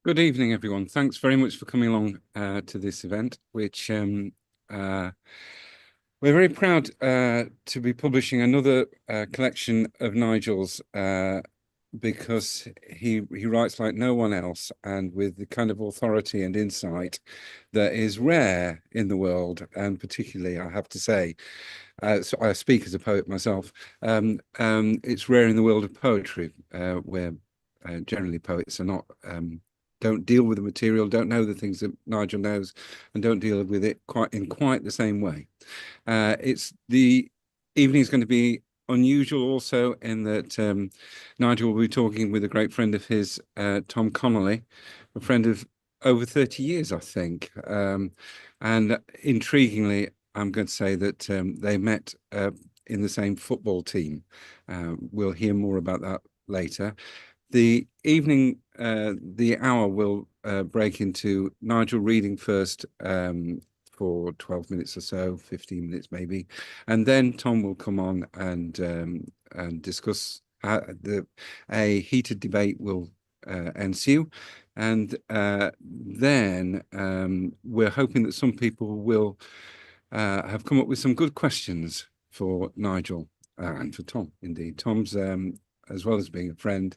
Good evening, everyone. Thanks very much for coming along to this event, which we're very proud to be publishing another collection of Nigel's because he writes like no one else, and with the kind of authority and insight that is rare in the world, and particularly, I have to say, so I speak as a poet myself. It's rare in the world of poetry, where generally poets are not. Don't deal with the material, don't know the things that Nigel knows, and don't deal with it quite the same way. It's the evening is going to be unusual also in that Nigel will be talking with a great friend of his, Tom Connolly, a friend of over 30 years, I think. And intriguingly, I'm going to say that they met in the same football team. We'll hear more about that later. The evening, the hour will break into Nigel reading first for 12 minutes or so, 15 minutes maybe, and then Tom will come on and discuss. A heated debate will ensue, and then we're hoping that some people will have come up with some good questions for Nigel and for Tom. Indeed, Tom's as well as being a friend,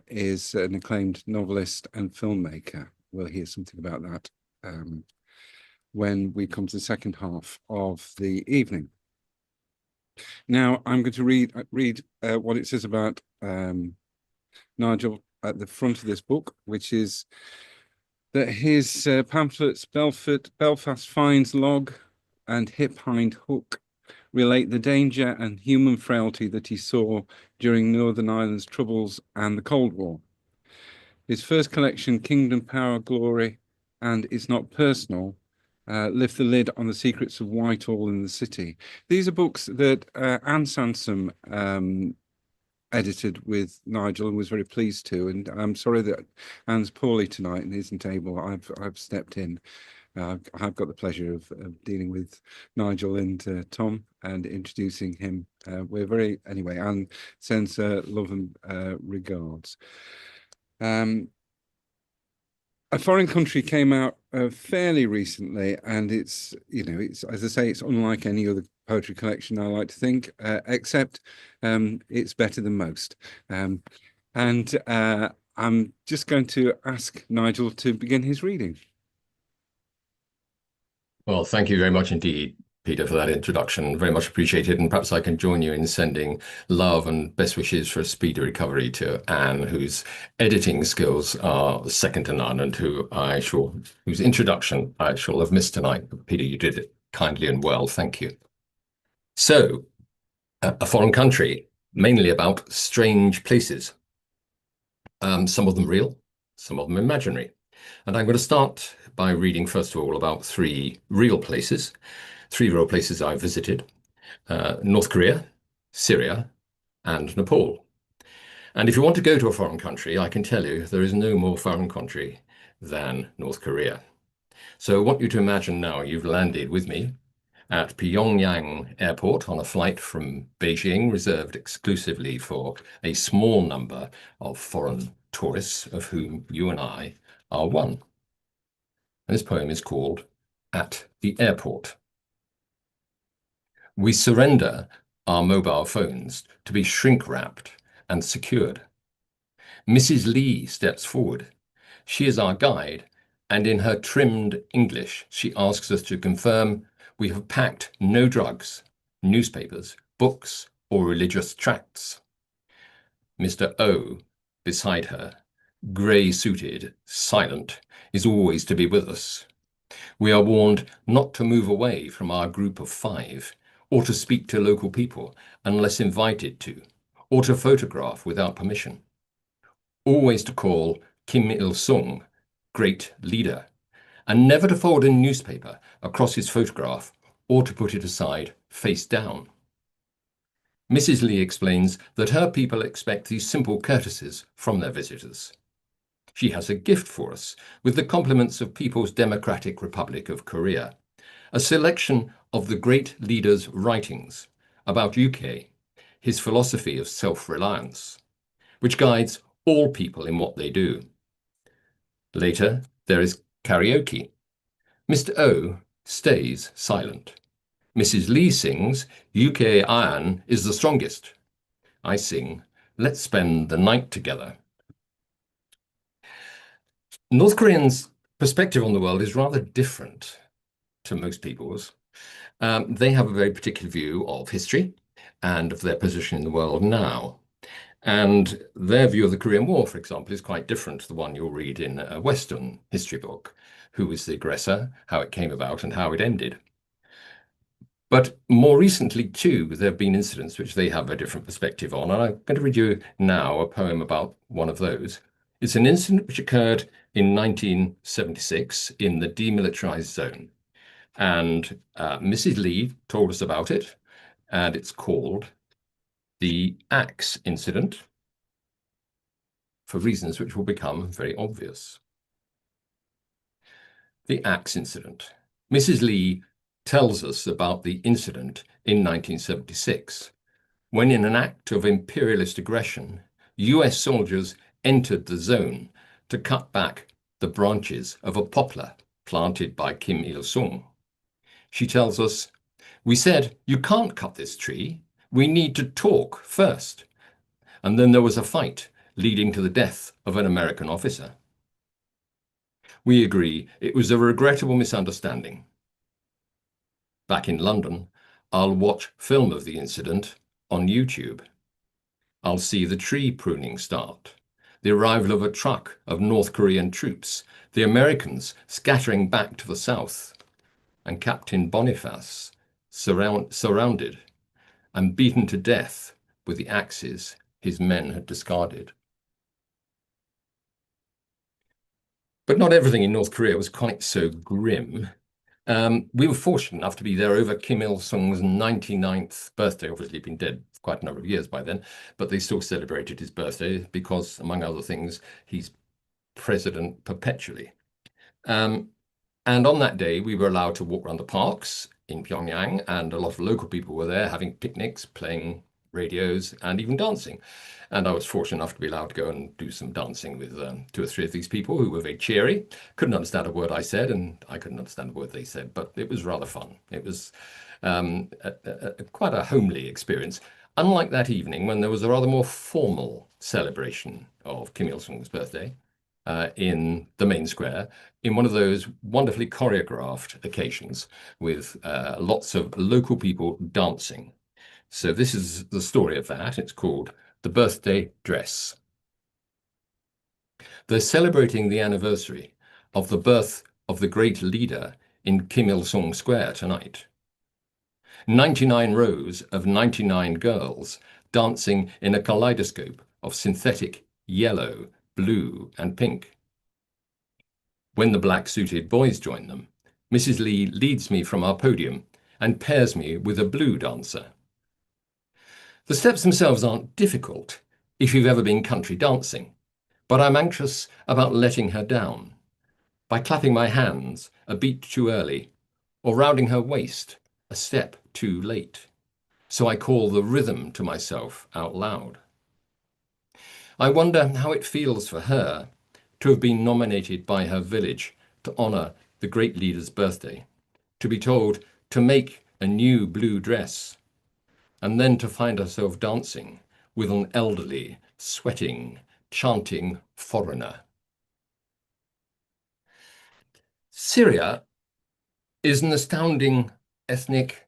is an acclaimed novelist and filmmaker. We'll hear something about that when we come to the second half of the evening. Now, I'm going to read what it says about Nigel at the front of this book, which is that his pamphlets Belfast Finds Log and Hip Hind Hook relate the danger and human frailty that he saw during Northern Ireland's troubles and the Cold War. His first collection, Kingdom, Power, Glory, and It's Not Personal, lift the lid on the secrets of Whitehall in the city. These are books that Ann Sansom edited with Nigel and was very pleased to. And I'm sorry that Ann's poorly tonight and isn't able. I've stepped in. I've got the pleasure of dealing with Nigel and Tom and introducing him. We're very, anyway, Anne sends love and regards. A Foreign Country came out fairly recently, and it's, it's, as I say, it's unlike any other poetry collection, I like to think, except it's better than most. And I'm just going to ask Nigel to begin his reading. Well, thank you very much indeed, Peter, for that introduction. Very much appreciated. And perhaps I can join you in sending love and best wishes for a speedy recovery to Anne, whose editing skills are second to none, and whose introduction I shall have missed tonight. Peter, you did it kindly and well. Thank you. So, A Foreign Country, mainly about strange places. Some of them real, some of them imaginary. And I'm going to start by reading, first of all, about three real places I visited: North Korea, Syria, and Nepal. And if you want to go to a foreign country, I can tell you there is no more foreign country than North Korea. So I want you to imagine now you've landed with me at Pyongyang Airport on a flight from Beijing reserved exclusively for a small number of foreign tourists, of whom you and I are one. And this poem is called At the Airport. We surrender our mobile phones to be shrink-wrapped and secured. Mrs. Lee steps forward. She is our guide, and in her trimmed English, she asks us to confirm we have packed no drugs, newspapers, books, or religious tracts. Mr. O, beside her, grey-suited, silent, is always to be with us. We are warned not to move away from our group of five, or to speak to local people unless invited to, or to photograph without permission. Always to call Kim Il-sung great leader, and never to fold a newspaper across his photograph or to put it aside face down. Mrs. Lee explains that her people expect these simple courtesies from their visitors. She has a gift for us with the compliments of People's Democratic Republic of Korea, a selection of the great leader's writings about UK, his philosophy of self-reliance, which guides all people in what they do. Later, there is karaoke. Mr. O stays silent. Mrs. Lee sings, UK iron is the strongest. I sing, let's spend the night together. North Koreans' perspective on the world is rather different to most people's. They have a very particular view of history and of their position in the world now. And their view of the Korean War, for example, is quite different to the one you'll read in a Western history book. Who was the aggressor, how it came about, and how it ended. But more recently, too, there have been incidents which they have a different perspective on. And I'm going to read you now a poem about one of those. It's an incident which occurred in 1976 in the demilitarized zone. And Mrs. Lee told us about it, and it's called the Axe Incident, for reasons which will become very obvious. The Axe Incident. Mrs. Lee tells us about the incident in 1976, when in an act of imperialist aggression, US soldiers entered the zone to cut back the branches of a poplar planted by Kim Il-sung. She tells us, "We said, you can't cut this tree. We need to talk first." And then there was a fight leading to the death of an American officer. We agree it was a regrettable misunderstanding. Back in London, I'll watch film of the incident on YouTube. I'll see the tree pruning start, the arrival of a truck of North Korean troops, the Americans scattering back to the south, and Captain Boniface surrounded and beaten to death with the axes his men had discarded. But not everything in North Korea was quite so grim. We were fortunate enough to be there over Kim Il-sung's 99th birthday. Obviously, he'd been dead quite a number of years by then, but they still celebrated his birthday because, among other things, he's president perpetually. And on that day, we were allowed to walk around the parks in Pyongyang, and a lot of local people were there having picnics, playing radios, and even dancing. And I was fortunate enough to be allowed to go and do some dancing with 2 or 3 of these people who were very cheery. Couldn't understand a word I said, and I couldn't understand a word they said, but it was rather fun. It was quite a homely experience. Unlike that evening, when there was a rather more formal celebration of Kim Il-sung's birthday in the main square, in one of those wonderfully choreographed occasions with lots of local people dancing. So this is the story of that. It's called The Birthday Dress. They're celebrating the anniversary of the birth of the great leader in Kim Il-sung Square tonight. 99 rows of 99 girls dancing in a kaleidoscope of synthetic yellow, blue, and pink. When the black-suited boys join them, Mrs. Lee leads me from our podium and pairs me with a blue dancer. The steps themselves aren't difficult if you've ever been country dancing, but I'm anxious about letting her down by clapping my hands a beat too early or rounding her waist a step too late. So I call the rhythm to myself out loud. I wonder how it feels for her to have been nominated by her village to honour the great leader's birthday, to be told to make a new blue dress, and then to find herself dancing with an elderly, sweating, chanting foreigner. Syria is an astounding ethnic,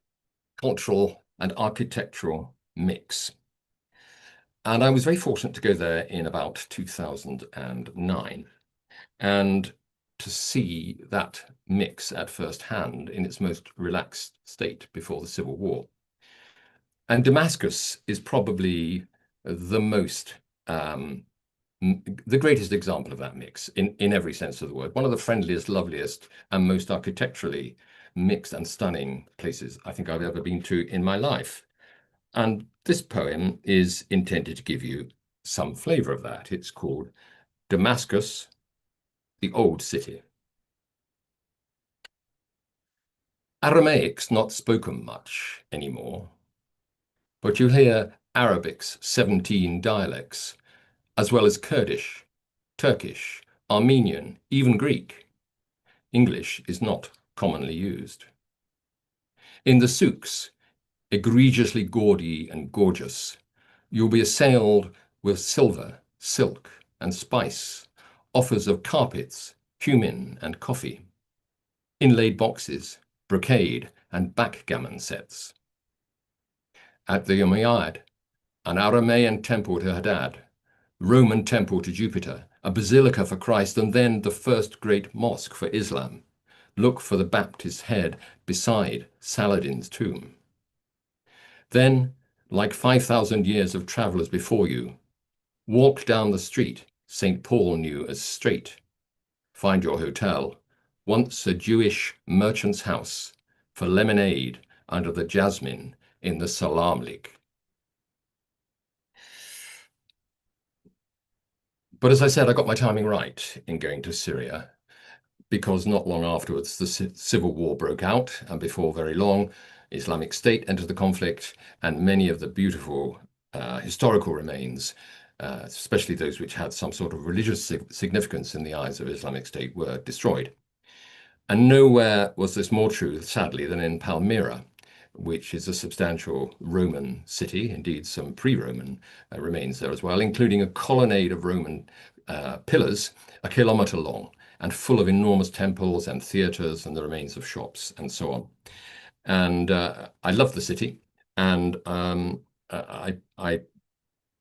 cultural, and architectural mix. And I was very fortunate to go there in about 2009 and to see that mix at first hand in its most relaxed state before the Civil War. And Damascus is probably the most, the greatest example of that mix in every sense of the word. One of the friendliest, loveliest, and most architecturally mixed and stunning places I think I've ever been to in my life. And this poem is intended to give you some flavor of that. It's called Damascus, the Old City. Aramaic's not spoken much anymore, but you'll hear Arabic's 17 dialects, as well as Kurdish, Turkish, Armenian, even Greek. English is not commonly used. In the souks, egregiously gaudy and gorgeous, you'll be assailed with silver, silk, and spice, offers of carpets, cumin, and coffee, inlaid boxes, brocade, and backgammon sets. At the Umayyad, an Aramaean temple to Hadad, Roman temple to Jupiter, a basilica for Christ, and then the first great mosque for Islam. Look for the Baptist head beside Saladin's tomb. Then, like 5,000 years of travellers before you, walk down the street St. Paul knew as straight. Find your hotel, once a Jewish merchant's house, for lemonade under the jasmine in the Salam League. But as I said, I got my timing right in going to Syria, because not long afterwards the civil war broke out, and before very long, Islamic State entered the conflict, and many of the beautiful historical remains, especially those which had some sort of religious significance in the eyes of Islamic State, were destroyed. And nowhere was this more true, sadly, than in Palmyra, which is a substantial Roman city, indeed some pre-Roman remains there as well, including a colonnade of Roman pillars, a kilometre long, and full of enormous temples and theatres and the remains of shops and so on. And I love the city, and I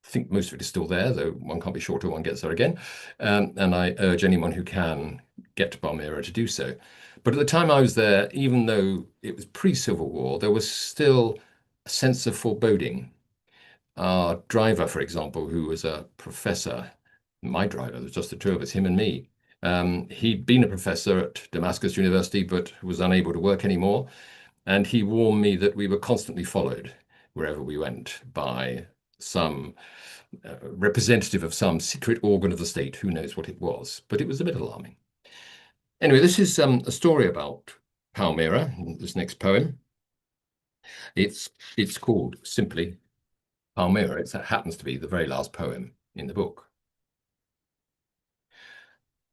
think most of it is still there, though one can't be sure till one gets there again. And I urge anyone who can get to Palmyra to do so. But at the time I was there, even though it was pre-Civil War, there was still a sense of foreboding. Our driver, for example, who was a professor, my driver, there was just the two of us, him and me. He'd been a professor at Damascus University, but was unable to work anymore. And he warned me that we were constantly followed wherever we went by some representative of some secret organ of the state, who knows what it was, but it was a bit alarming. Anyway, this is a story about Palmyra, this next poem. It's called simply Palmyra. It happens to be the very last poem in the book.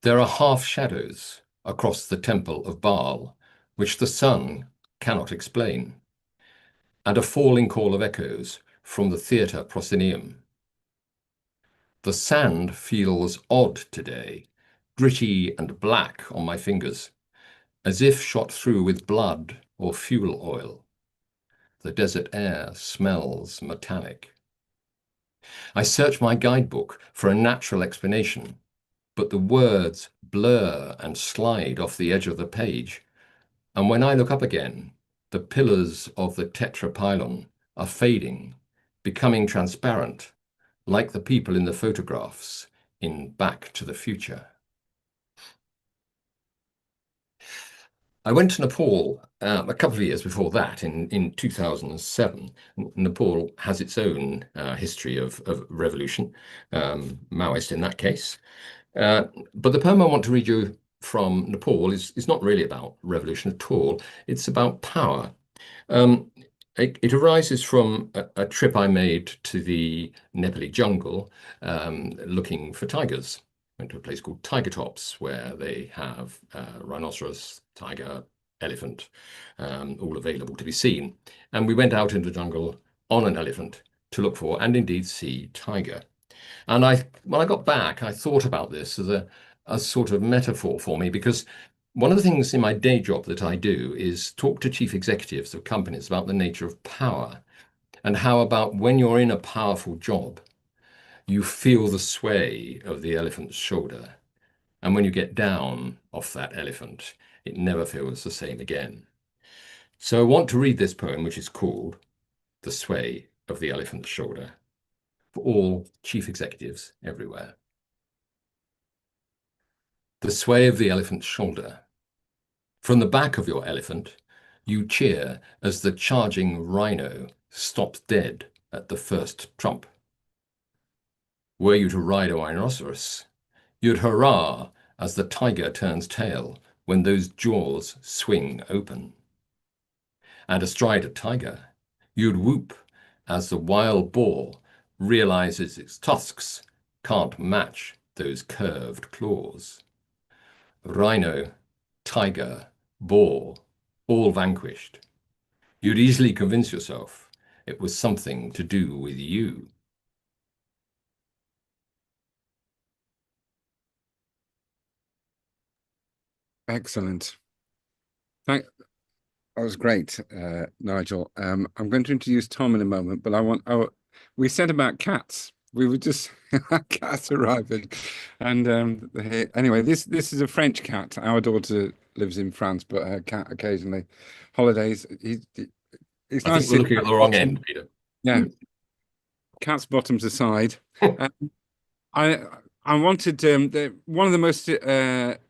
There are half shadows across the temple of Baal, which the sun cannot explain, and a falling call of echoes from the theatre proscenium. The sand feels odd today, gritty and black on my fingers, as if shot through with blood or fuel oil. The desert air smells metallic. I search my guidebook for a natural explanation, but the words blur and slide off the edge of the page, and when I look up again, the pillars of the tetrapylon are fading, becoming transparent, like the people in the photographs in Back to the Future. I went to Nepal a couple of years before that, in 2007. Nepal has its own history of revolution, Maoist in that case. But the poem I want to read you from Nepal is not really about revolution at all. It's about power. It arises from a trip I made to the Nepali jungle looking for tigers. Went to a place called Tiger Tops, where they have rhinoceros, tiger, elephant, all available to be seen. And we went out into the jungle on an elephant to look for and indeed see tiger. And when I got back, I thought about this as a sort of metaphor for me, because one of the things in my day job that I do is talk to chief executives of companies about the nature of power, and how about when you're in a powerful job, you feel the sway of the elephant's shoulder. And when you get down off that elephant, it never feels the same again. So I want to read this poem, which is called The Sway of the Elephant's Shoulder, for all chief executives everywhere. The sway of the elephant's shoulder. From the back of your elephant, you cheer as the charging rhino stops dead at the first trump. Were you to ride a rhinoceros, you'd hurrah as the tiger turns tail when those jaws swing open. And astride a tiger, you'd whoop as the wild boar realizes its tusks can't match those curved claws. Rhino, tiger, boar, all vanquished. You'd easily convince yourself it was something to do with you. Excellent. Thank, that was great, Nigel. I'm going to introduce Tom in a moment, but we said about cats. We were just cats arriving, and anyway, this is a French cat. Our daughter lives in France, but her cat occasionally holidays. It's I nice think we're to looking at the wrong end, Peter. yeah, cat's bottoms aside. I I wanted one of the most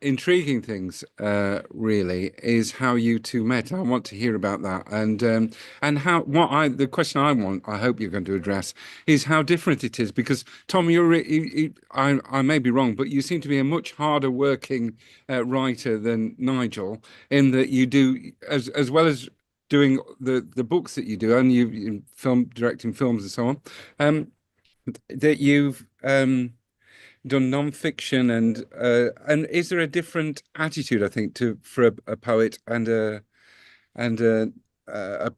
intriguing things really is how you two met. I want to hear about that and how what I the question I hope you're going to address is how different it is because Tom I may be wrong but you seem to be a much harder working writer than Nigel in that you do as well as doing the books that you do and you film directing films and so on that you've done non-fiction and is there a different attitude I think to for a poet and a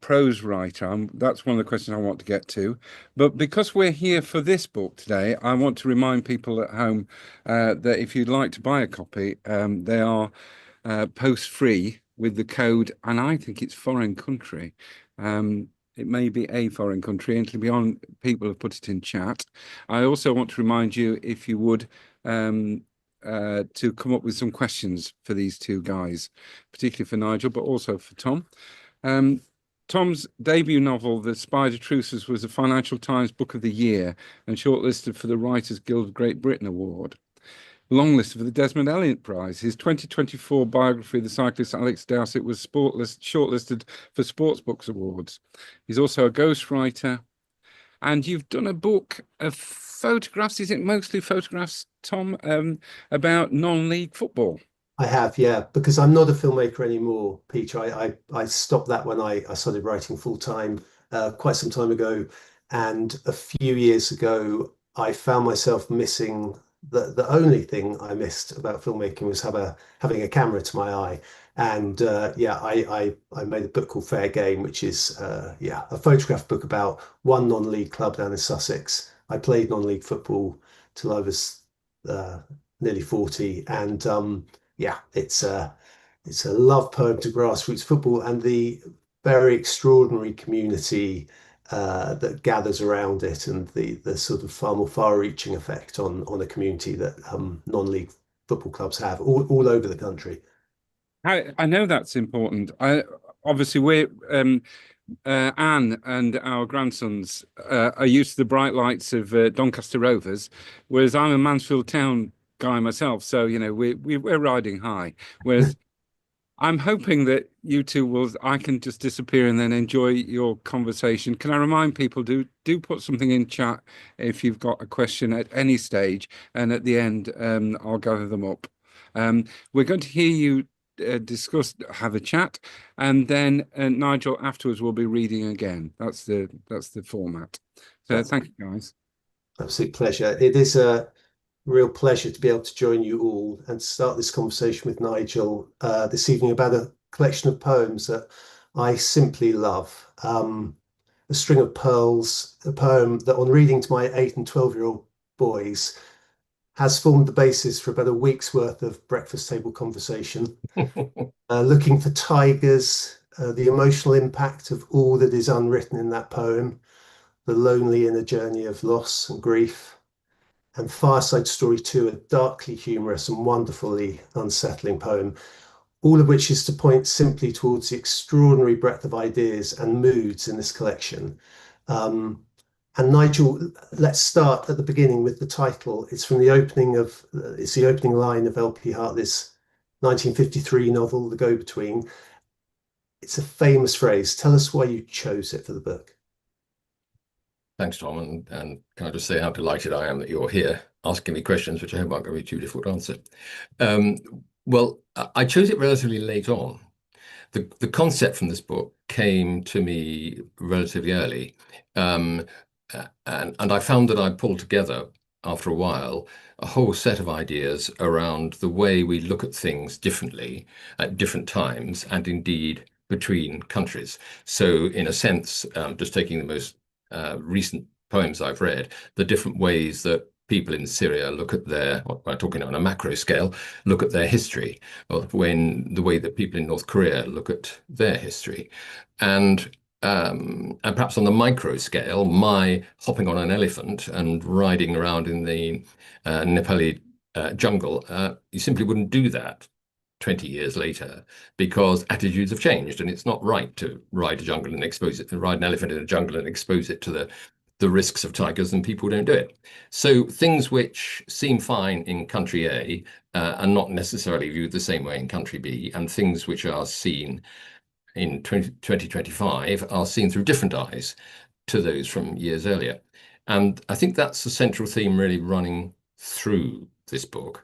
prose writer? That's one of the questions I want to get to. But because we're here for this book today, I want to remind people at home that if you'd like to buy a copy, they are post-free with the code, and I think it's foreign country. It may be a foreign country, and to be on, people have put it in chat. I also want to remind you, if you would, to come up with some questions for these two guys, particularly for Nigel, but also for Tom. Tom's debut novel, The Spider Truces, was a Financial Times Book of the Year and shortlisted for the Writers Guild of Great Britain Award. Longlisted for the Desmond Elliott Prize. His 2024 biography, The Cyclist Alex Dowsett, was shortlisted for Sports Books Awards. He's also a ghostwriter. And you've done a book of photographs, is it mostly photographs, Tom, about non-league football? I have, yeah, because I'm not a filmmaker anymore, Peter. I stopped that when I started writing full time quite some time ago. And a few years ago, I found myself missing the only thing I missed about filmmaking was having a camera to my eye. And yeah, I made a book called Fair Game, which is yeah, a photograph book about one non-league club down in Sussex. I played non-league football till I was nearly 40, and yeah, it's a love poem to grassroots football and the very extraordinary community that gathers around it, and the sort of far more far-reaching effect on a community that non-league football clubs have all over the country. I know that's important. Obviously we're Anne and our grandsons are used to the bright lights of Doncaster Rovers, whereas I'm a Mansfield Town guy myself. So you know we're riding high. Whereas I'm hoping that you two will. I can just disappear and then enjoy your conversation. Can I remind people do put something in chat if you've got a question at any stage, and at the end I'll gather them up. We're going to hear you have a chat, and then Nigel afterwards will be reading again. That's the format. So thank you guys. Absolute pleasure. It is a real pleasure to be able to join you all and start this conversation with Nigel this evening about a collection of poems that I simply love. A String of Pearls, a poem that on reading to my 8 and 12-year-old boys has formed the basis for about a week's worth of breakfast table conversation. Looking for tigers, the emotional impact of all that is unwritten in that poem, the lonely inner journey of loss and grief, and Fireside Story 2, a darkly humorous and wonderfully unsettling poem, all of which is to point simply towards the extraordinary breadth of ideas and moods in this collection. And Nigel, let's start at the beginning with the title. It's the opening line of L.P. Hartley's 1953 novel, The Go-Between. It's a famous phrase. Tell us why you chose it for the book. Thanks, Tom, and can I just say how delighted I am that you're here asking me questions, which I hope aren't going to be too difficult to answer. Well, I chose it relatively late on. The concept from this book came to me relatively early, and I found that I pulled together after a while, a whole set of ideas around the way we look at things differently at different times, and indeed between countries. So in a sense, just taking the most recent poems I've read, the different ways that people in Syria look at their, what I'm talking on a macro scale, look at their history, or when the way that people in North Korea look at their history. And perhaps on the micro scale, my hopping on an elephant and riding around in the Nepali jungle, you simply wouldn't do that 20 years later because attitudes have changed, and it's not right to ride a jungle and expose it, to ride an elephant in a jungle and expose it to the risks of tigers, and people don't do it. So things which seem fine in country A are not necessarily viewed the same way in country B, and things which are seen in 2025 are seen through different eyes to those from years earlier. And I think that's the central theme really running through this book,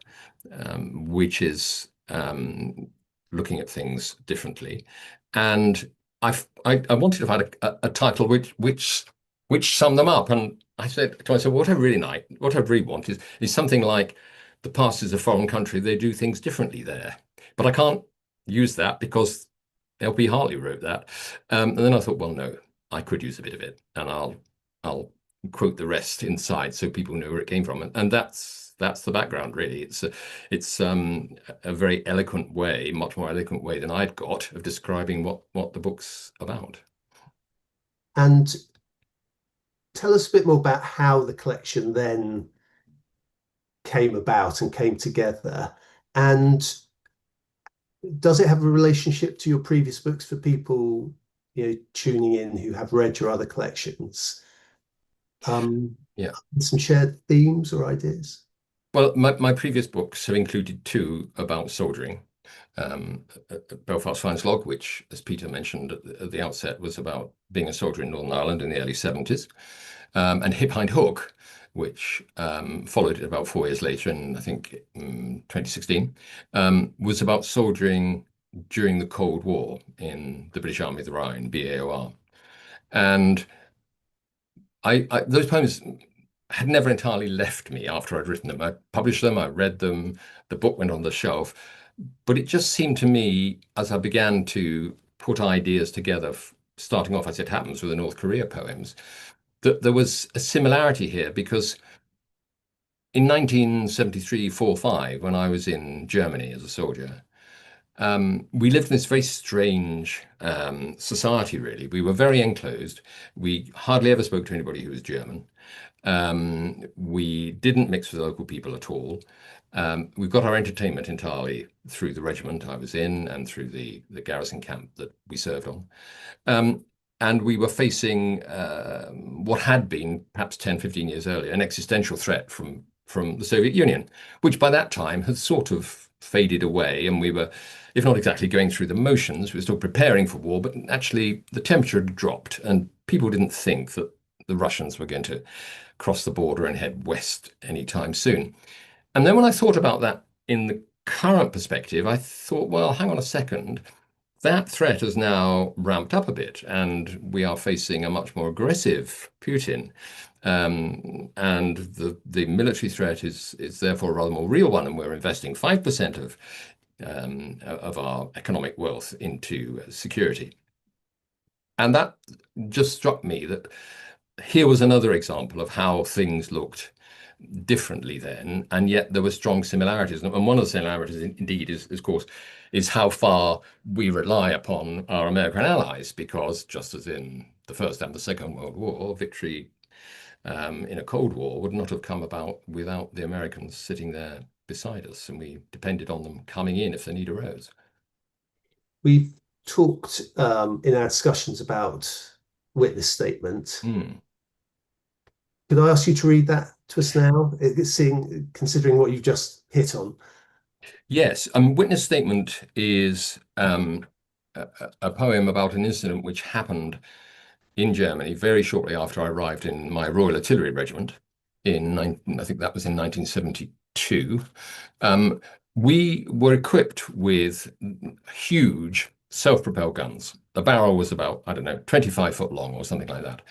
which is looking at things differently. And I wanted to have had a title which summed them up. And I said to myself, what I really want is something like the past is a foreign country. They do things differently there. But I can't use that because LP Hartley wrote that. And then I thought, well, no, I could use a bit of it, and I'll quote the rest inside so people know where it came from. And that's the background, really. It's a very eloquent way, much more eloquent way than I'd got, of describing what the book's about. And tell us a bit more about how the collection then came about and came together. And does it have a relationship to your previous books for people, tuning in who have read your other collections? Yeah. Some shared themes or ideas? Well, my previous books have included two about soldiering. Belfast Finds Log, which, as Peter mentioned at the outset, was about being a soldier in Northern Ireland in the early 70s. And Hip Hind Hook, which followed it about 4 years later, in I think 2016, was about soldiering during the Cold War in the British Army of the Rhine, BAOR. And those poems had never entirely left me after I'd written them. I published them, I read them, the book went on the shelf. But it just seemed to me, as I began to put ideas together, starting off as it happens with the North Korea poems, that there was a similarity here, because in 1973-45, when I was in Germany as a soldier, we lived in this very strange society, really. We were very enclosed. We hardly ever spoke to anybody who was German. We didn't mix with local people at all. We got our entertainment entirely through the regiment I was in and through the garrison camp that we served on. And we were facing what had been, perhaps 10, 15 years earlier, an existential threat from the Soviet Union, which by that time had sort of faded away. And we were, if not exactly going through the motions, we were still preparing for war, but actually the temperature had dropped, and people didn't think that the Russians were going to cross the border and head west anytime soon. And then when I thought about that in the current perspective, I thought, well, hang on a second. That threat has now ramped up a bit, and we are facing a much more aggressive Putin. And the military threat is therefore a rather more real one, and we're investing 5% of our economic wealth into security. And that just struck me that here was another example of how things looked differently then, and yet there were strong similarities. And one of the similarities, indeed, is, of course, is how far we rely upon our American allies, because just as in the First and the Second World War, victory in a Cold War would not have come about without the Americans sitting there beside us, and we depended on them coming in if the need arose. We've talked in our discussions about witness statement. Could I ask you to read that to us now, considering what you've just hit on? Yes, Witness Statement is a poem about an incident which happened in Germany very shortly after I arrived in my Royal Artillery Regiment I think that was in 1972. We were equipped with huge self-propelled guns. The barrel was about, I don't know, 25 foot long or something like that,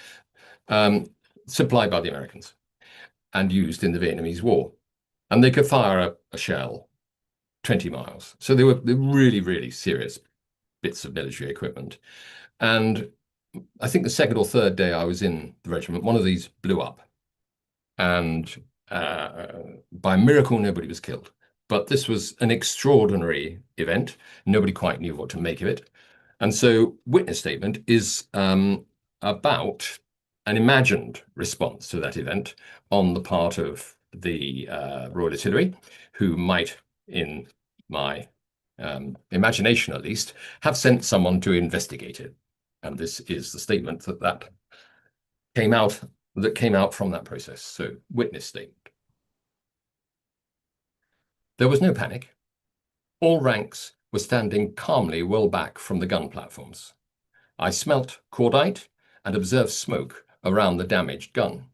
supplied by the Americans. and used in the Vietnamese War. And they could fire a shell 20 miles. So they were really, really serious bits of military equipment. And I think the second or third day I was in the regiment, one of these blew up. And by miracle, nobody was killed. But this was an extraordinary event. Nobody quite knew what to make of it. And so witness statement is about an imagined response to that event on the part of the Royal Artillery, who might, in my imagination at least, have sent someone to investigate it. And this is the statement that came out from that process. So witness statement. There was no panic. All ranks were standing calmly well back from the gun platforms. I smelt cordite and observed smoke around the damaged gun.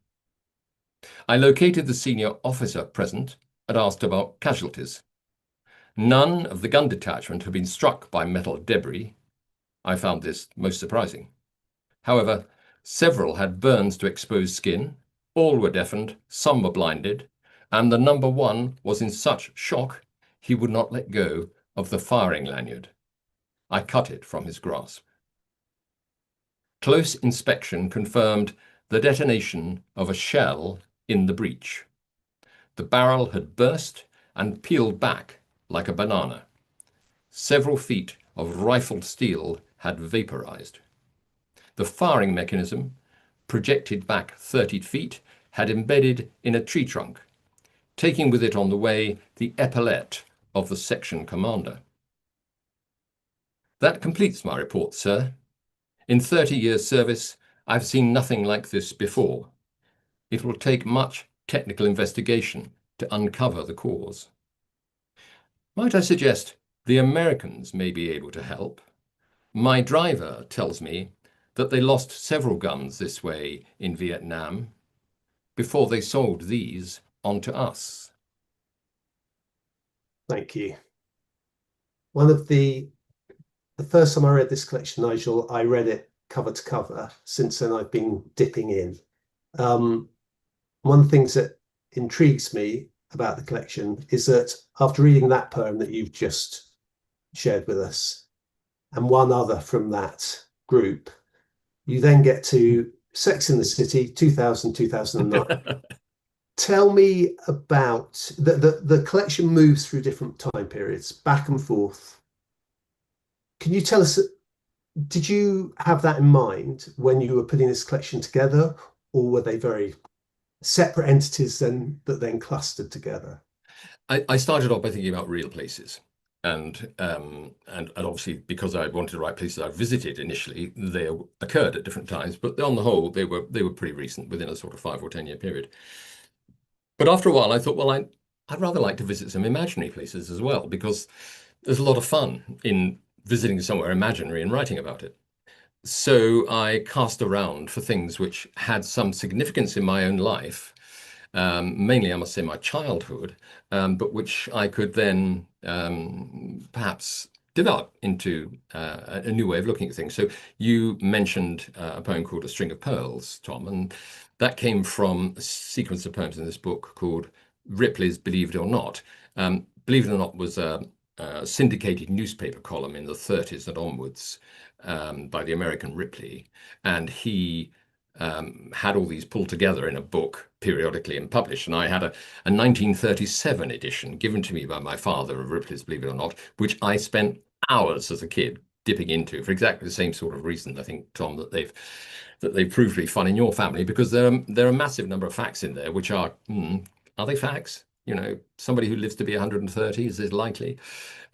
I located the senior officer present and asked about casualties. None of the gun detachment had been struck by metal debris. I found this most surprising. However, several had burns to exposed skin, all were deafened, some were blinded, and the number one was in such shock he would not let go of the firing lanyard. I cut it from his grasp. Close inspection confirmed the detonation of a shell in the breech. The barrel had burst and peeled back like a banana. Several feet of rifled steel had vaporized. The firing mechanism, projected back 30 feet, had embedded in a tree trunk, taking with it on the way the epaulette of the section commander. That completes my report, sir. In 30 years' service, I've seen nothing like this before. It will take much technical investigation to uncover the cause. Might I suggest the Americans may be able to help? My driver tells me that they lost several guns this way in Vietnam before they sold these on to us. Thank you. One of the first time I read this collection, Nigel, I read it cover to cover. Since then, I've been dipping in. One of the things that intrigues me about the collection is that after reading that poem that you've just shared with us, and one other from that group, you then get to Sex in the City, 2000, 2009. Tell me about the collection moves through different time periods, back and forth. Can you tell us, did you have that in mind when you were putting this collection together, or were they very separate entities that then clustered together? I started off by thinking about real places. And obviously, because I wanted to write places I visited initially, they occurred at different times. But on the whole, they were pretty recent, within a sort of 5 or 10 year period. But after a while, I thought, well, I'd rather like to visit some imaginary places as well, because there's a lot of fun in visiting somewhere imaginary and writing about it. So I cast around for things which had some significance in my own life, mainly, I must say, my childhood, but which I could then perhaps develop into a new way of looking at things. So you mentioned a poem called A String of Pearls, Tom, and that came from a sequence of poems in this book called Ripley's Believe It or Not. Believe It or Not was a syndicated newspaper column in the 30s and onwards by the American Ripley, and he had all these pulled together in a book periodically and published. And I had a 1937 edition given to me by my father of Ripley's Believe It or Not, which I spent hours as a kid dipping into for exactly the same sort of reason, I think, Tom, that they've proved really fun in your family, because there are a massive number of facts in there which are they facts? You know, somebody who lives to be 130, is this likely?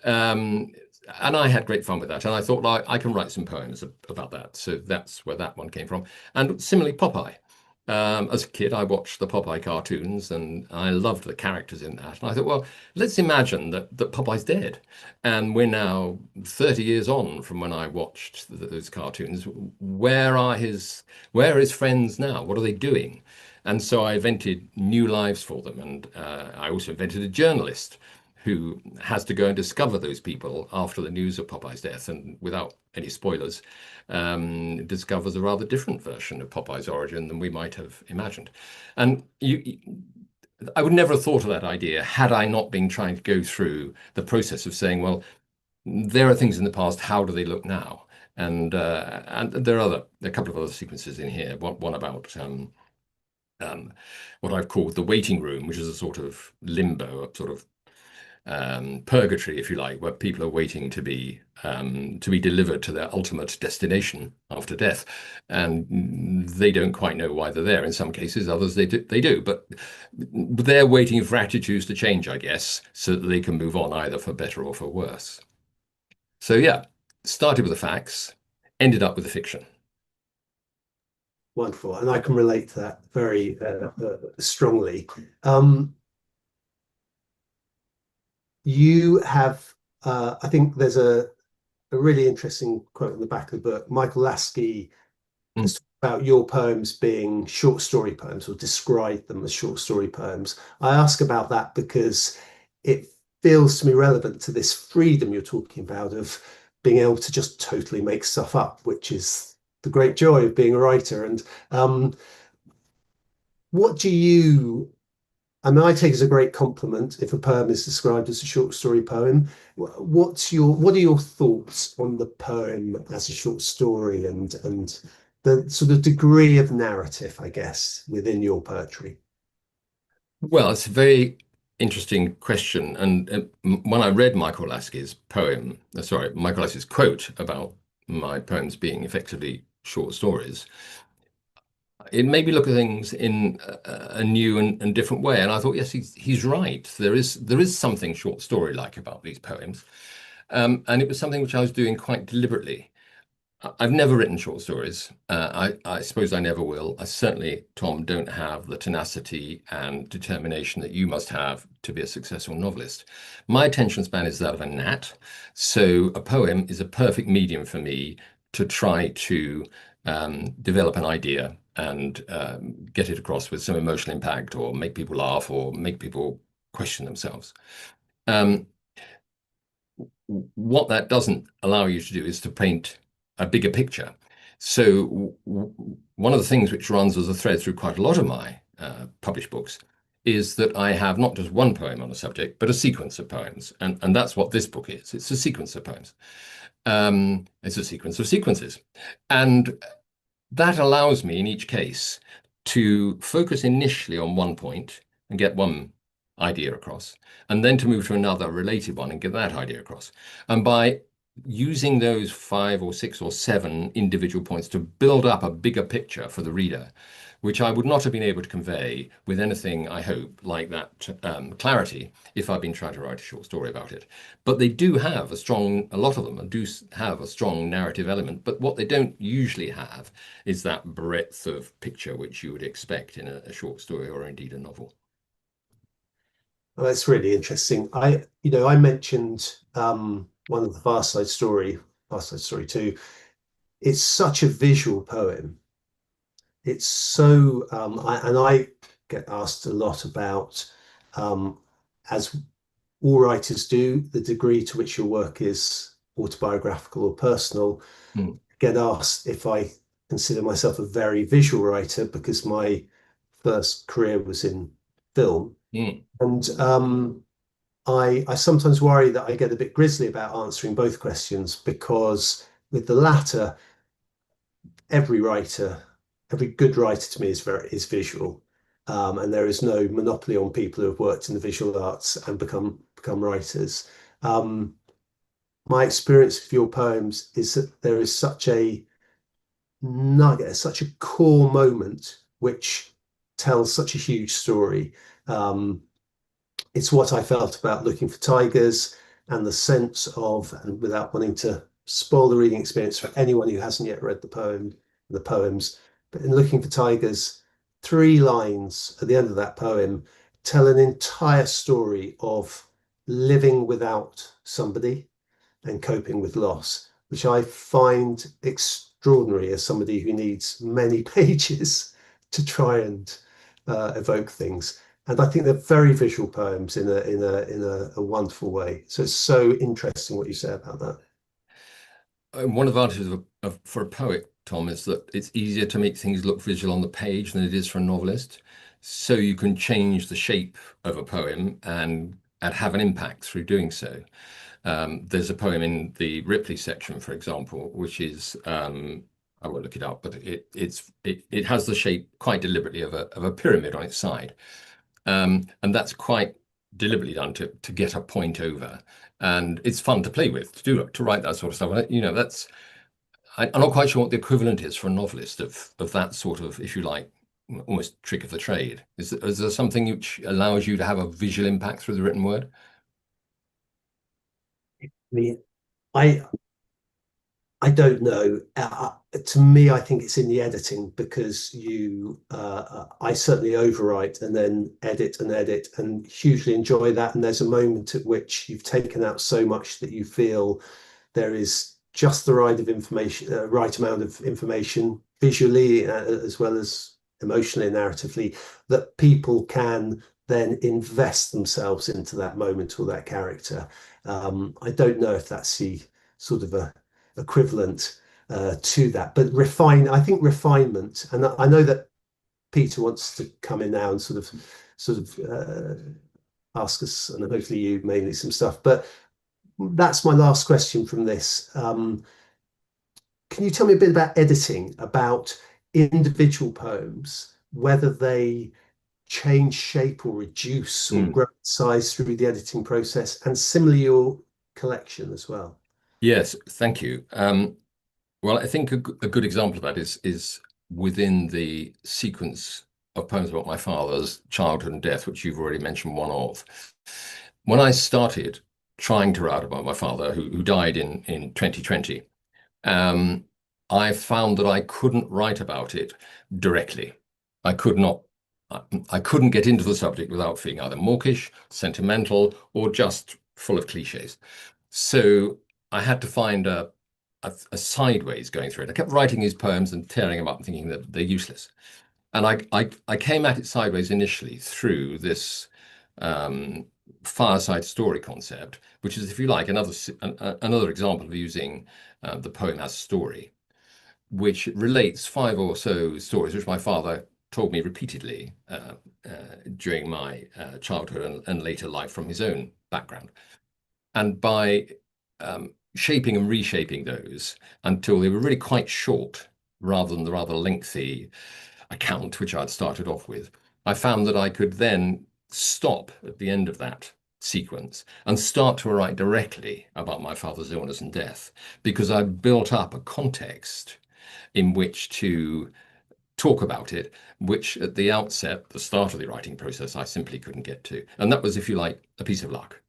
And I had great fun with that. And I thought, well, I can write some poems about that. So that's where that one came from. And similarly, Popeye. As a kid, I watched the Popeye cartoons and I loved the characters in that. And I thought, well, let's imagine that Popeye's dead. And we're now 30 years on from when I watched those cartoons. Where are his friends now? What are they doing? And so I invented new lives for them. And I also invented a journalist who has to go and discover those people after the news of Popeye's death, and without any spoilers, discovers a rather different version of Popeye's origin than we might have imagined. And I would never have thought of that idea had I not been trying to go through the process of saying, well, there are things in the past, how do they look now? And there are a couple of other sequences in here. One about what I've called the waiting room, which is a sort of limbo, a sort of purgatory, if you like, where people are waiting to be delivered to their ultimate destination after death, and they don't quite know why they're there. In some cases, others they do, but they're waiting for attitudes to change, I guess, so that they can move on either for better or for worse. So yeah, started with the facts, ended up with the fiction. Wonderful, and I can relate to that very strongly. You have, I think there's a really interesting quote in the back of the book. Michael Lasky has talked about your poems being short story poems, or described them as short story poems. I ask about that because it feels to me relevant to this freedom you're talking about of being able to just totally make stuff up, which is the great joy of being a writer. And what do you, I mean, I take it as a great compliment if a poem is described as a short story poem. What are your thoughts on the poem as a short story, and the sort of degree of narrative, I guess, within your poetry? Well, it's a very interesting question. And when I read Michael Lasky's Michael Lasky's quote about my poems being effectively short stories, it made me look at things in a new and different way. And I thought, yes, he's right. There is something short story-like about these poems. And it was something which I was doing quite deliberately. I've never written short stories. I suppose I never will. I certainly, Tom, don't have the tenacity and determination that you must have to be a successful novelist. My attention span is that of a gnat. So a poem is a perfect medium for me to try to develop an idea and get it across with some emotional impact, or make people laugh, or make people question themselves. What that doesn't allow you to do is to paint a bigger picture. So one of the things which runs as a thread through quite a lot of my published books is that I have not just one poem on a subject, but a sequence of poems. And that's what this book is. It's a sequence of poems. It's a sequence of sequences. And that allows me in each case to focus initially on one point and get one idea across, and then to move to another related one and get that idea across. And by using those 5 or 6 or 7 individual points to build up a bigger picture for the reader, which I would not have been able to convey with anything, I hope, like that clarity if I'd been trying to write a short story about it. But they do have a lot of them do have a strong narrative element, but what they don't usually have is that breadth of picture which you would expect in a short story, or indeed a novel. Well, that's really interesting. I mentioned one of the Far Side Story 2. It's such a visual poem. It's so, I get asked a lot about, as all writers do, the degree to which your work is autobiographical or personal. Get asked if I consider myself a very visual writer because my first career was in film. And I sometimes worry that I get a bit grisly about answering both questions, because with the latter, every good writer to me is visual, and there is no monopoly on people who have worked in the visual arts and become writers. My experience of your poems is that there is such a nugget, such a core moment which tells such a huge story. It's what I felt about Looking for Tigers, and the sense of, and without wanting to spoil the reading experience for anyone who hasn't yet read the poems, but in Looking for Tigers, 3 lines at the end of that poem tell an entire story of living without somebody and coping with loss, which I find extraordinary as somebody who needs many pages to try and evoke things. And I think they're very visual poems in a wonderful way. So it's so interesting what you say about that. One advantage for a poet, Tom, is that it's easier to make things look visual on the page than it is for a novelist. so you can change the shape of a poem and have an impact through doing so. There's a poem in the Ripley section, for example, which is I won't look it up, but it has the shape quite deliberately of a pyramid on its side, and that's quite deliberately done to get a point over, and it's fun to play with, to write that sort of stuff. You know, that's I'm not quite sure what the equivalent is for a novelist of that sort of, if you like, almost trick of the trade. Is there something which allows you to have a visual impact through the written word? I mean, I don't know. To me, I think it's in the editing, because I certainly overwrite and then edit and hugely enjoy that. And there's a moment at which you've taken out so much that you feel there is just the right amount of information visually, as well as emotionally and narratively, that people can then invest themselves into that moment or that character. I don't know if that's the sort of a equivalent to that, but I think refinement, and I know that Peter wants to come in now and sort of ask us, and hopefully you mainly, some stuff, but that's my last question from this. Can you tell me a bit about editing, about individual poems, whether they change shape or reduce or grow in size through the editing process, and similarly your collection as well? Yes, thank you. Well, I think a good example of that is within the sequence of poems about my father's childhood and death, which you've already mentioned one of. When I started trying to write about my father, who died in 2020, I found that I couldn't write about it directly. I could not. I couldn't get into the subject without feeling either mawkish, sentimental, or just full of cliches. So I had to find a sideways going through it. I kept writing these poems and tearing them up and thinking that they're useless. And I came at it sideways initially through this fireside story concept, which is, if you like, another example of using the poem as story, which relates 5 or so stories which my father told me repeatedly during my childhood and later life from his own background. And by shaping and reshaping those until they were really quite short, rather than the rather lengthy account which I'd started off with, I found that I could then stop at the end of that sequence and start to write directly about my father's illness and death, because I'd built up a context in which to talk about it, which at the outset, the start of the writing process, I simply couldn't get to. And that was, if you like, a piece of luck.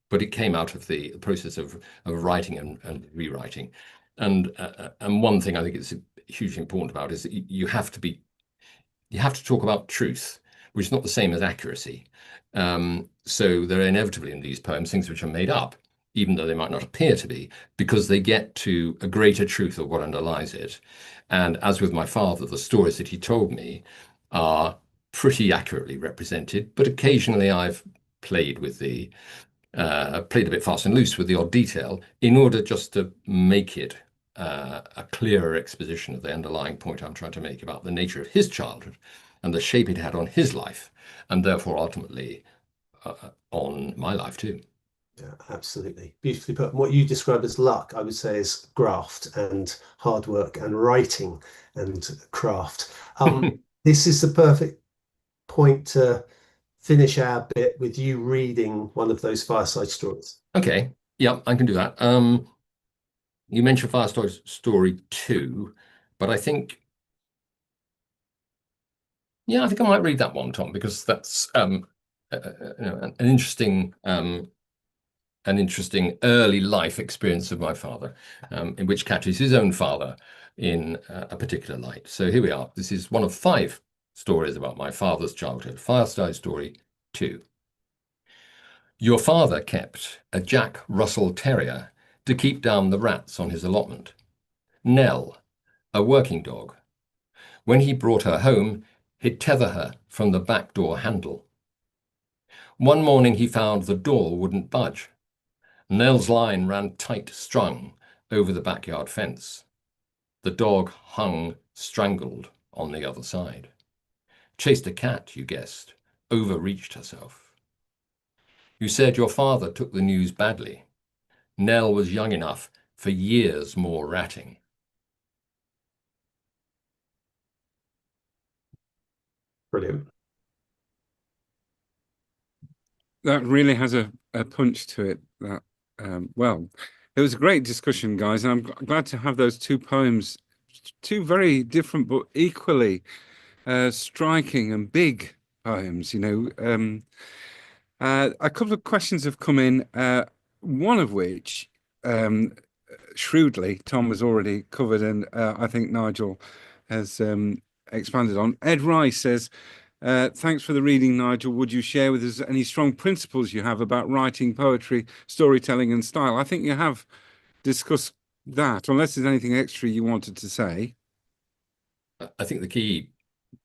But it came out of the process of writing and rewriting. And one thing I think is hugely important about is that you have to talk about truth, which is not the same as accuracy. So there are inevitably in these poems things which are made up, even though they might not appear to be, because they get to a greater truth of what underlies it. And as with my father, the stories that he told me are pretty accurately represented, but occasionally I've played a bit fast and loose with the odd detail in order just to make it a clearer exposition of the underlying point I'm trying to make about the nature of his childhood and the shape it had on his life, and therefore ultimately on my life too. Yeah, absolutely. Beautifully put. And what you described as luck, I would say, is graft and hard work and writing and craft. This is the perfect point to finish our bit with you reading one of those fireside stories. Okay, yeah, I can do that. You mentioned Fireside Story 2, but I think I might read that one, Tom, because that's an interesting early life experience of my father, in which catches his own father in a particular light. So here we are. This is one of 5 stories about my father's childhood. Fireside Story 2. Your father kept a Jack Russell Terrier to keep down the rats on his allotment. Nell, a working dog. When he brought her home, he'd tether her from the back door handle. One morning he found the door wouldn't budge. Nell's line ran tight strung over the backyard fence. The dog hung strangled on the other side. chased a cat, you guessed, overreached herself. You said your father took the news badly. Nell was young enough for years more ratting. Brilliant. That really has a punch to it. That well, it was a great discussion, guys, and I'm glad to have those two poems, two very different but equally striking and big poems. A couple of questions have come in. One of which, shrewdly, Tom has already covered, and I think Nigel has expanded on. Ed Rice says, thanks for the reading, Nigel. Would you share with us any strong principles you have about writing poetry, storytelling, and style? I think you have discussed that, unless there's anything extra you wanted to say. I think the key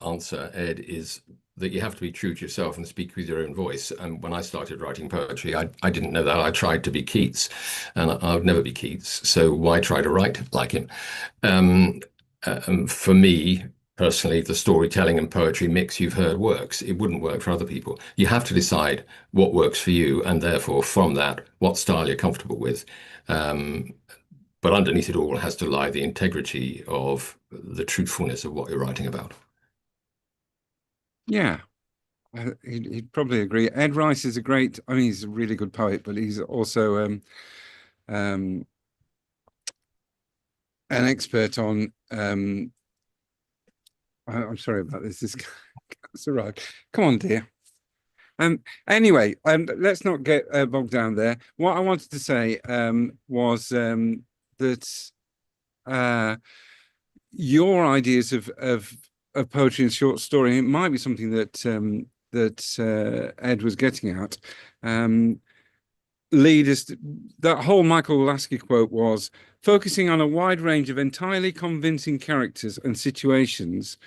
answer, Ed, is that you have to be true to yourself and speak with your own voice. And when I started writing poetry, I didn't know that. I tried to be Keats, and I would never be Keats. So why try to write like him? For me, personally, the storytelling and poetry mix you've heard works. It wouldn't work for other people. You have to decide what works for you, and therefore, from that, what style you're comfortable with. But underneath it all has to lie the integrity of the truthfulness of what you're writing about. Yeah, he'd probably agree. Ed Rice is he's a really good poet, but he's also an expert on I'm sorry about this. That's all right. Come on, dear. Anyway, let's not get bogged down there. What I wanted to say was that your ideas of poetry and short story, it might be something that Ed was getting at. Lead us that whole Michael Lasky quote was focusing on a wide range of entirely convincing characters and situations.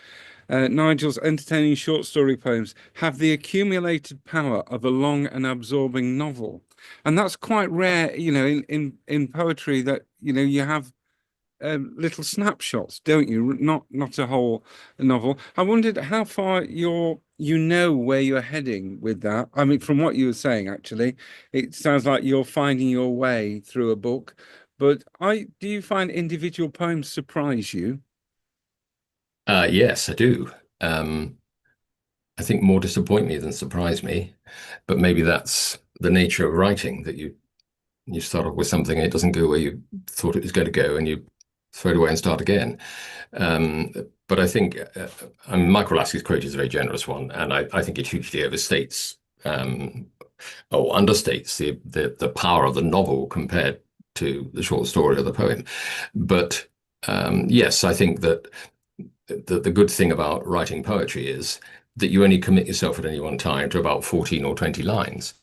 Nigel's entertaining short story poems have the accumulated power of a long and absorbing novel, and that's quite rare, in poetry. That you have little snapshots, don't you? Not a whole novel. I wondered how far where you're heading with that. I mean, from what you were saying, actually, it sounds like you're finding your way through a book. But do you find individual poems surprise you? Yes, I do. I think more disappoint me than surprise me, but maybe that's the nature of writing, that you start off with something and it doesn't go where you thought it was going to go, and you throw it away and start again. But I think Michael Lasky's quote is a very generous one, and I think it hugely overstates or understates the power of the novel compared to the short story or the poem. But yes, I think that the good thing about writing poetry is that you only commit yourself at any one time to about 14 or 20 lines.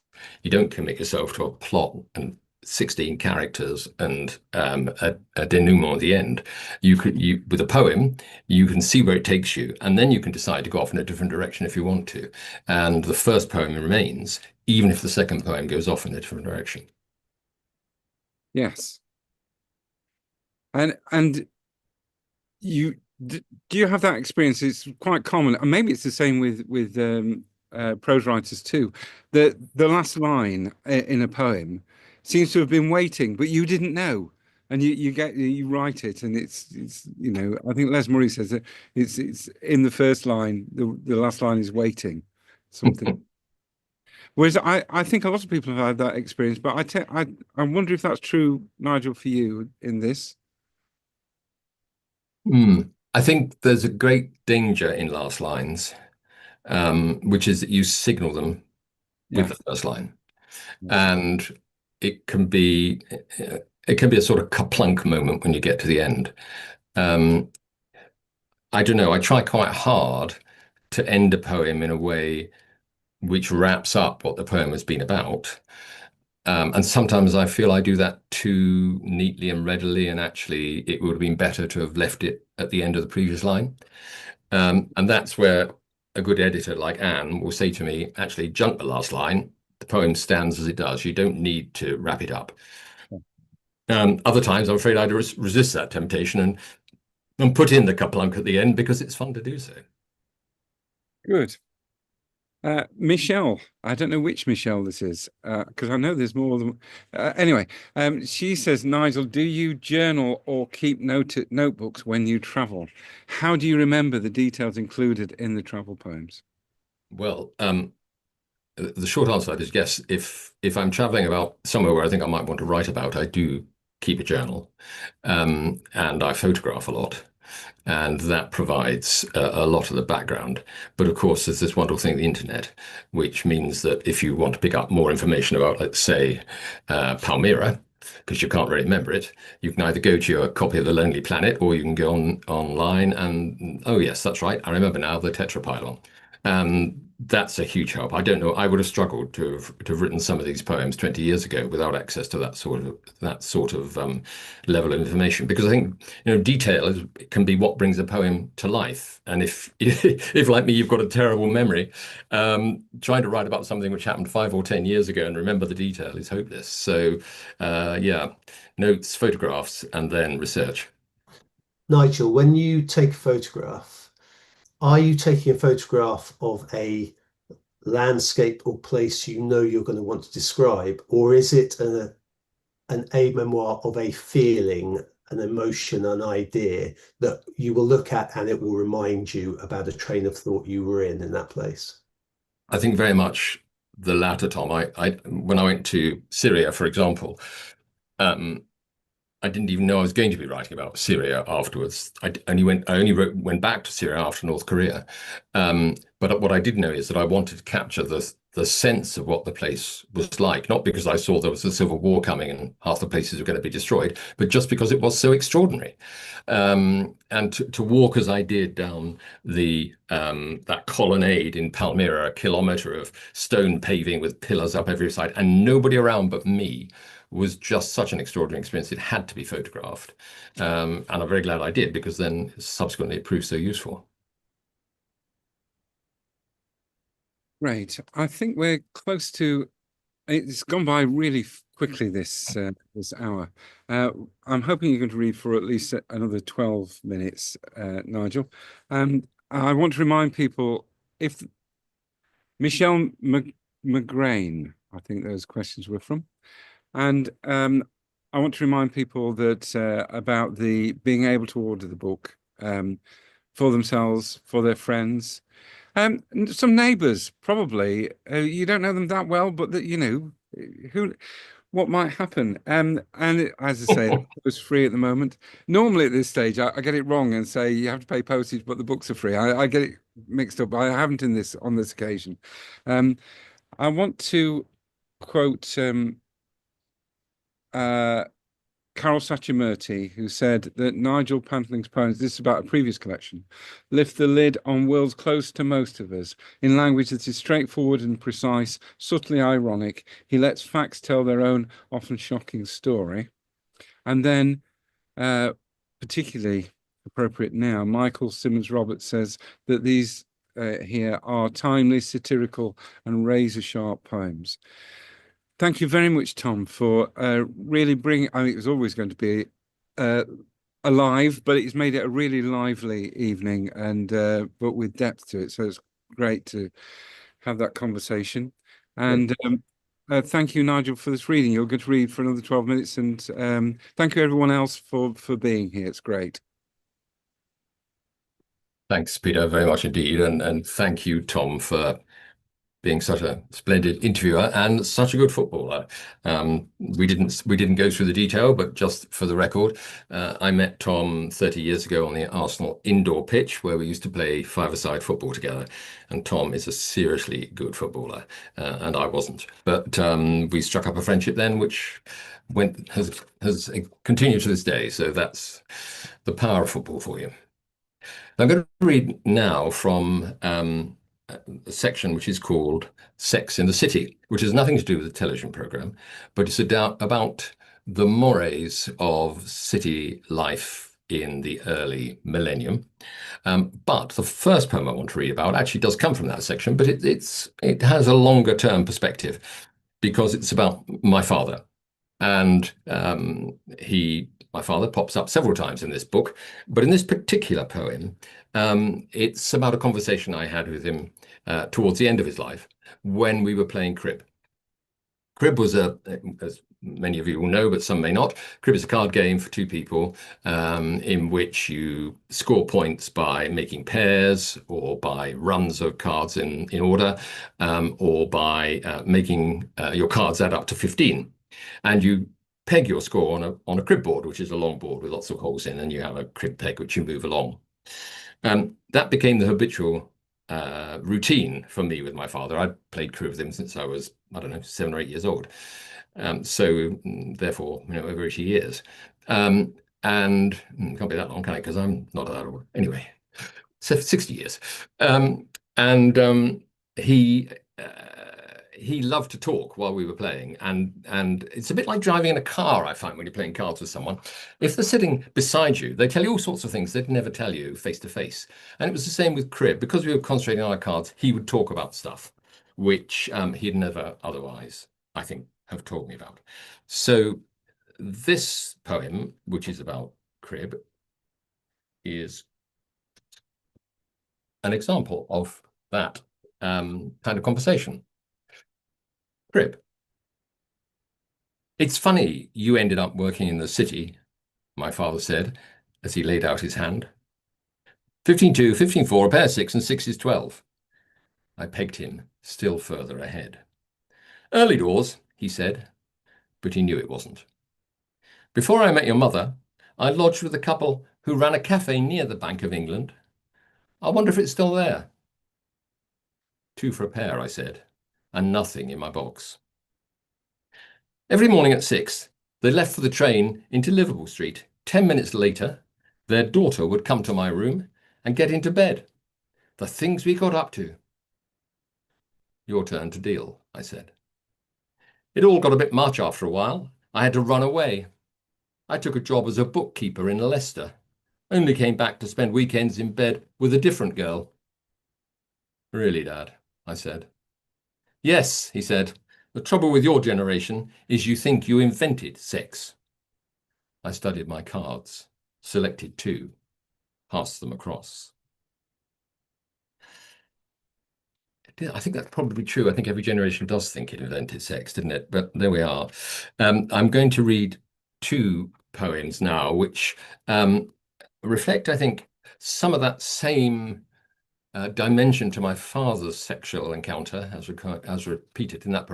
You don't commit yourself to a plot and 16 characters and a denouement at the end. With a poem, you can see where it takes you, and then you can decide to go off in a different direction if you want to. And the first poem remains, even if the second poem goes off in a different direction. Yes. And do you have that experience? It's quite common, and maybe it's the same with prose writers too. The last line in a poem seems to have been waiting, but you didn't know, and you write it, and it's I think Les Murray says that it's in the first line, the last line is waiting, something. Whereas I think a lot of people have had that experience, but I wonder if that's true, Nigel, for you in this. I think there's a great danger in last lines, which is that you signal them with the first line, and it can be a sort of kaplunk moment when you get to the end. I don't know. I try quite hard to end a poem in a way which wraps up what the poem has been about. And sometimes I feel I do that too neatly and readily, and actually it would have been better to have left it at the end of the previous line. And that's where a good editor like Anne will say to me, actually, junk the last line. The poem stands as it does. You don't need to wrap it up. Other times, I'm afraid I'd resist that temptation and put in the kaplunk at the end because it's fun to do so. Good. Michelle, I don't know which Michelle this is, because I know there's more than. Anyway, she says, Nigel, do you journal or keep notebooks when you travel? How do you remember the details included in the travel poems? Well, the short answer to that is yes. If I'm traveling about somewhere where I think I might want to write about, I do keep a journal, and I photograph a lot, and that provides a lot of the background. But of course, there's this wonderful thing, the internet, which means that if you want to pick up more information about, let's say, Palmyra, because you can't really remember it, you can either go to your copy of The Lonely Planet, or you can go online and, oh yes, that's right, I remember now, the Tetrapylon. That's a huge help. I don't know. I would have struggled to have written some of these poems 20 years ago without access to that sort of level of information. Because I think detail can be what brings a poem to life. And if like me, you've got a terrible memory, trying to write about something which happened 5 or 10 years ago and remember the detail is hopeless. So yeah, notes, photographs, and then research. Nigel, when you take a photograph, are you taking a photograph of a landscape or place you know you're going to want to describe, or is it an a memoir of a feeling, an emotion, an idea that you will look at and it will remind you about a train of thought you were in that place? I think very much the latter, Tom. I when I went to Syria, for example, um, I didn't even know I was going to be writing about Syria afterwards. I only went back to Syria after North Korea. But what I did know is that I wanted to capture the sense of what the place was like, not because I saw there was a civil war coming and half the places were going to be destroyed, but just because it was so extraordinary. And to walk as I did down the that colonnade in Palmyra, a kilometer of stone paving with pillars up every side, and nobody around but me, was just such an extraordinary experience. It had to be photographed. And I'm very glad I did, because then subsequently it proved so useful. Great. I think we're close to. It's gone by really quickly this hour. I'm hoping you're going to read for at least another 12 minutes, Nigel. I want to remind people if Michelle McGrain, I think those questions were from, and I want to remind people that about the being able to order the book for themselves, for their friends. Some neighbours, probably. You don't know them that well, but that who, what might happen. As I say, it's free at the moment. Normally at this stage, I get it wrong and say you have to pay postage, but the books are free. I get it mixed up. I haven't on this occasion. I want to quote uh, Carol Sachamurti, who said that Nigel Pantling's poems, this is about a previous collection, lift the lid on worlds close to most of us in language that is straightforward and precise, subtly ironic. He lets facts tell their own, often shocking story. And then, particularly appropriate now, Michael Simmons Roberts says that these here are timely, satirical, and razor-sharp poems. Thank you very much, Tom, for really bringing. I mean, it was always going to be uh, alive, but it's made it a really lively evening, and but with depth to it. So it's great to have that conversation. And thank you, Nigel, for this reading. You're going to read for another 12 minutes, and thank you everyone else for being here. It's great. Thanks, Peter, very much indeed. And thank you, Tom, for being such a splendid interviewer and such a good footballer. We didn't go through the detail, but just for the record, I met Tom 30 years ago on the Arsenal indoor pitch where we used to play five-a-side football together. And Tom is a seriously good footballer, and I wasn't. But we struck up a friendship then, which has continued to this day. So that's the power of football for you. I'm going to read now from a section which is called Sex in the City, which has nothing to do with the television program, but it's about the mores of city life in the early millennium. But the first poem I want to read about actually does come from that section, but it has a longer term perspective because it's about my father. And my father pops up several times in this book, but in this particular poem, it's about a conversation I had with him towards the end of his life when we were playing crib. Crib was as many of you will know, but some may not, crib is a card game for two people in which you score points by making pairs or by runs of cards in order, or by making your cards add up to 15. And you peg your score on a crib board, which is a long board with lots of holes in, and you have a crib peg which you move along. That became the habitual routine for me with my father. I played crib with him since I was, I don't know, 7 or 8 years old. So therefore, over 80 years. And can't be that long, can it? Because I'm not that old. Anyway, 60 years. He loved to talk while we were playing, and it's a bit like driving in a car, I find, when you're playing cards with someone. If they're sitting beside you, they tell you all sorts of things they'd never tell you face to face. And it was the same with crib. Because we were concentrating on our cards, he would talk about stuff which he'd never otherwise, I think, have told me about. So this poem, which is about crib, is an example of that kind of conversation. Crib. It's funny you ended up working in the city, my father said, as he laid out his hand. 15-2, 15-4, a pair 6, and 6 is 12. I pegged him still further ahead. Early doors, he said, but he knew it wasn't. Before I met your mother, I lodged with a couple who ran a cafe near the Bank of England. I wonder if it's still there. 2 for a pair, I said, and nothing in my box. Every morning at 6, they left for the train into Liverpool Street. 10 minutes later, their daughter would come to my room and get into bed. The things we got up to. Your turn to deal, I said. It all got a bit much after a while. I had to run away. I took a job as a bookkeeper in Leicester. Only came back to spend weekends in bed with a different girl. Really, Dad, I said. Yes, he said. The trouble with your generation is you think you invented sex. I studied my cards, selected 2, passed them across. I think that's probably true. I think every generation does think it invented sex, didn't it? But there we are. I'm going to read 2 poems now, which reflect, I think, some of that same dimension to my father's sexual encounter, as repeated in that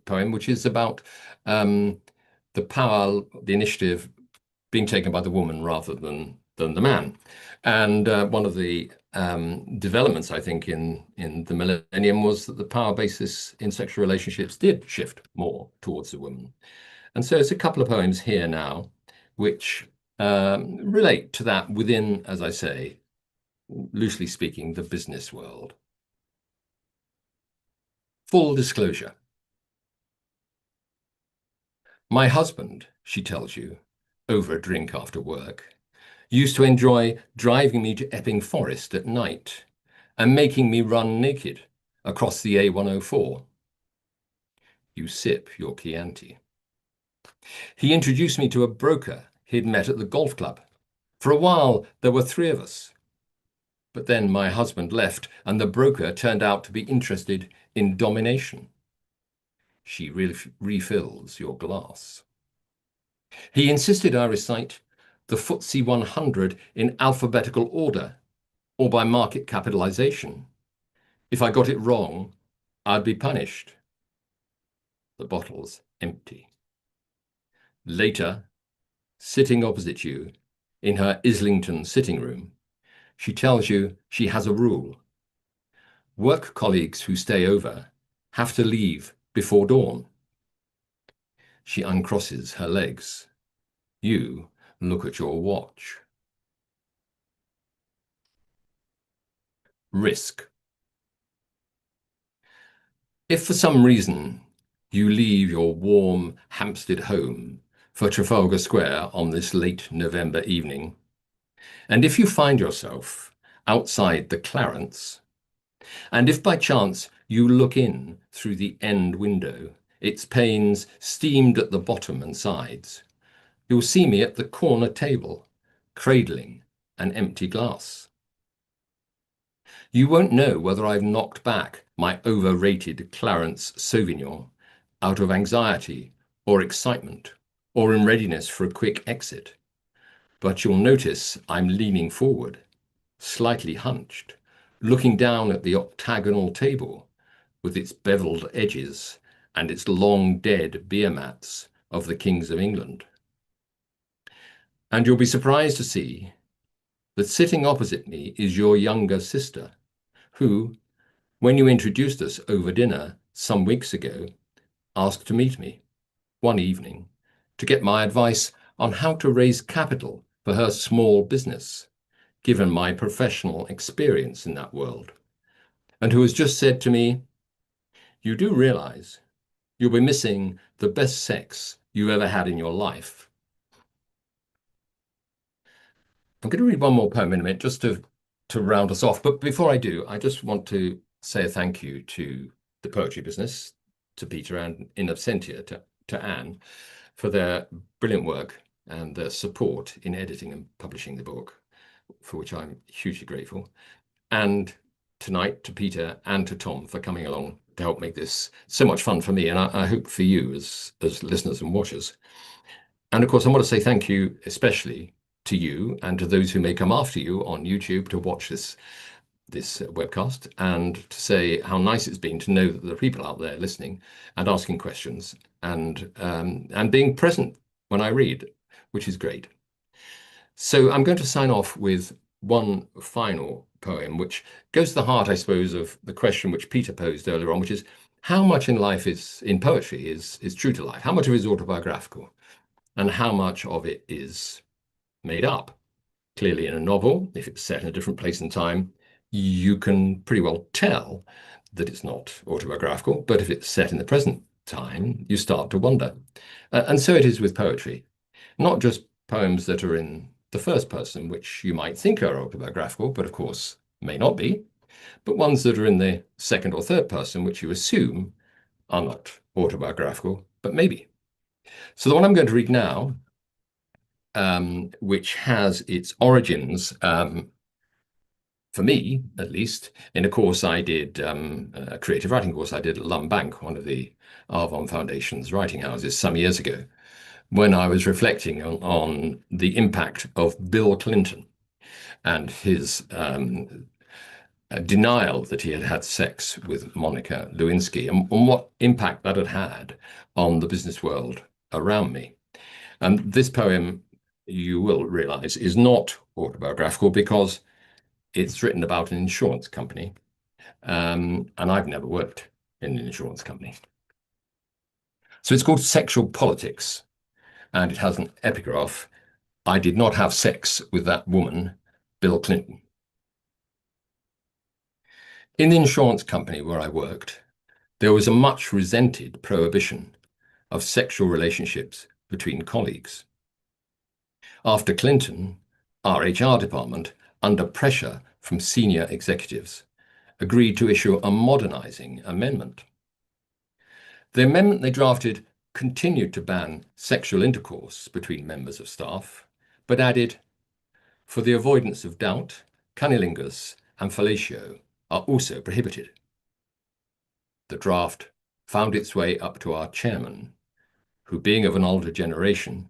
poem, which is about the power, the initiative being taken by the woman rather than the man. And one of the developments, I think, in the millennium was that the power basis in sexual relationships did shift more towards the woman. And so it's a couple of poems here now, which relate to that within, as I say, loosely speaking, the business world. Full disclosure. My husband, she tells you, over a drink after work, used to enjoy driving me to Epping Forest at night and making me run naked across the A104. You sip your Chianti. He introduced me to a broker he'd met at the golf club. For a while, there were 3 of us. But then my husband left, and the broker turned out to be interested in domination. She refills your glass. He insisted I recite the FTSE 100 in alphabetical order, or by market capitalization. If I got it wrong, I'd be punished. The bottle's empty. Later, sitting opposite you, in her Islington sitting room, she tells you she has a rule. Work colleagues who stay over have to leave before dawn. She uncrosses her legs. You look at your watch. Risk. If for some reason you leave your warm Hampstead home for Trafalgar Square on this late November evening, and if you find yourself outside the Clarence, and if by chance you look in through the end window its panes steamed at the bottom and sides. You'll see me at the corner table, cradling an empty glass. You won't know whether I've knocked back my overrated Clarence Sauvignon out of anxiety or excitement, or in readiness for a quick exit. But you'll notice I'm leaning forward, slightly hunched, looking down at the octagonal table with its beveled edges and its long dead beer mats of the kings of England. And you'll be surprised to see that sitting opposite me is your younger sister, who, when you introduced us over dinner some weeks ago, asked to meet me one evening to get my advice on how to raise capital for her small business, given my professional experience in that world, and who has just said to me, "You do realize you'll be missing the best sex you ever had in your life." I'm going to read one more poem in a minute just to round us off. But before I do, I just want to say a thank you to the poetry business, to Peter, and in absentia to Anne for their brilliant work and their support in editing and publishing the book, for which I'm hugely grateful. And tonight to Peter and to Tom for coming along to help make this so much fun for me, and I hope for you as listeners and watchers. And of course, I want to say thank you especially to you and to those who may come after you on YouTube to watch this webcast, and to say how nice it's been to know that there are people out there listening and asking questions and being present when I read, which is great. So I'm going to sign off with one final poem, which goes to the heart, I suppose, of the question which Peter posed earlier on, which is how much in life in poetry is true to life? How much of it is autobiographical? And how much of it is made up? Clearly, in a novel, if it's set in a different place and time, you can pretty well tell that it's not autobiographical. But if it's set in the present time, you start to wonder. And so it is with poetry. Not just poems that are in the first person, which you might think are autobiographical, but of course may not be, but ones that are in the second or third person, which you assume are not autobiographical, but maybe. So the one I'm going to read now, which has its origins, for me at least, in a course I did, a creative writing course I did at Lumbank, one of the Arvon Foundation's writing houses, some years ago, when I was reflecting on the impact of Bill Clinton and his denial that he had had sex with Monica Lewinsky, and what impact that had had on the business world around me. And this poem, you will realize, is not autobiographical because it's written about an insurance company, and I've never worked in an insurance company. So it's called Sexual Politics, and it has an epigraph: "I did not have sex with that woman, Bill Clinton." In the insurance company where I worked, there was a much resented prohibition of sexual relationships between colleagues. After Clinton, our HR department, under pressure from senior executives, agreed to issue a modernizing amendment. The amendment they drafted continued to ban sexual intercourse between members of staff, but added, "For the avoidance of doubt, cunnilingus and fellatio are also prohibited." The draft found its way up to our chairman, who, being of an older generation,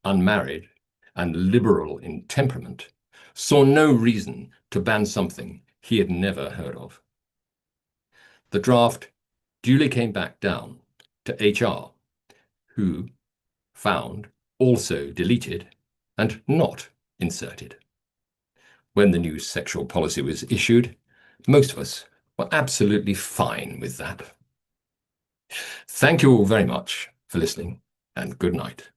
unmarried, and liberal in temperament, saw no reason to ban something he had never heard of. The draft duly came back down to HR, who found also deleted and not inserted. When the new sexual policy was issued, most of us were absolutely fine with that. Thank you all very much for listening, and good night.